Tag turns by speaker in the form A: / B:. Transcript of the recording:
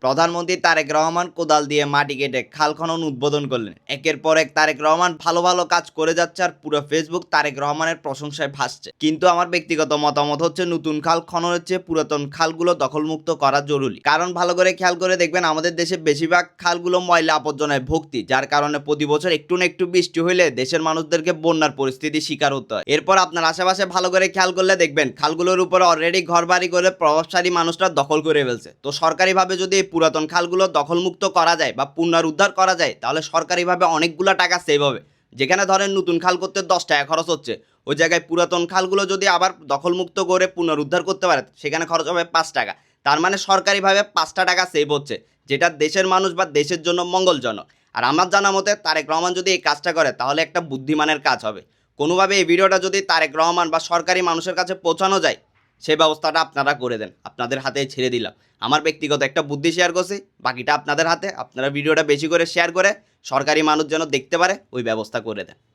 A: প্রধানমন্ত্রী তারেক রহমান কোদাল দিয়ে মাটি কেটে খাল খনন উদ্বোধন করলেন। একের পর এক তারেক রহমান ভালো ভালো কাজ করে যাচ্ছে আর পুরো ফেসবুক তারেক রহমানের প্রশংসায় ভাসছে। কিন্তু আমার ব্যক্তিগত মতামত হচ্ছে নতুন খাল খননের চেয়ে পুরাতন খালগুলো দখলমুক্ত করা জরুরি। কারণ ভালো করে খেয়াল করে দেখবেন আমাদের দেশে বেশিরভাগ খালগুলো ময়লা আবর্জনায় ভর্তি, যার কারণে প্রতি বছর একটু না একটু বৃষ্টি হইলে দেশের মানুষদেরকে বন্যার পরিস্থিতির শিকার হতে হয়। এরপর আপনার আশেপাশে ভালো করে খেয়াল করলে দেখবেন খালগুলোর উপরে অলরেডি ঘরবাড়ি করে প্রভাবশালী মানুষরা দখল করে ফেলছে। তো সরকারিভাবে যদি এই পুরাতন খালগুলো দখলমুক্ত করা যায় বা পুনরুদ্ধার করা যায় তাহলে সরকারিভাবে অনেকগুলো টাকা সেভ হবে। যেখানে ধরেন নতুন খাল করতে 10 টাকা খরচ হচ্ছে, ওই জায়গায় পুরাতন খালগুলো যদি আবার দখলমুক্ত করে পুনরুদ্ধার করতে পারে সেখানে খরচ হবে 5 টাকা। তার মানে সরকারিভাবে 5টা টাকা সেভ হচ্ছে, যেটা দেশের মানুষ বা দেশের জন্য মঙ্গলজনক। আর আমার জানা মতে তারেক রহমান যদি এই কাজটা করে তাহলে একটা বুদ্ধিমানের কাজ হবে। কোনোভাবে এই ভিডিওটা যদি তারেক রহমান বা সরকারি মানুষের কাছে পৌঁছানো যায় সেই ব্যবস্থাটা আপনারা করে দেন, আপনাদের হাতে ছেড়ে দিলাম। আমার ব্যক্তিগত একটা বুদ্ধি শেয়ার করছি, বাকিটা আপনাদের হাতে। আপনারা ভিডিওটা বেশি করে শেয়ার করে সরকারি মানুষ যেন দেখতে পারে ওই ব্যবস্থা করে দেন।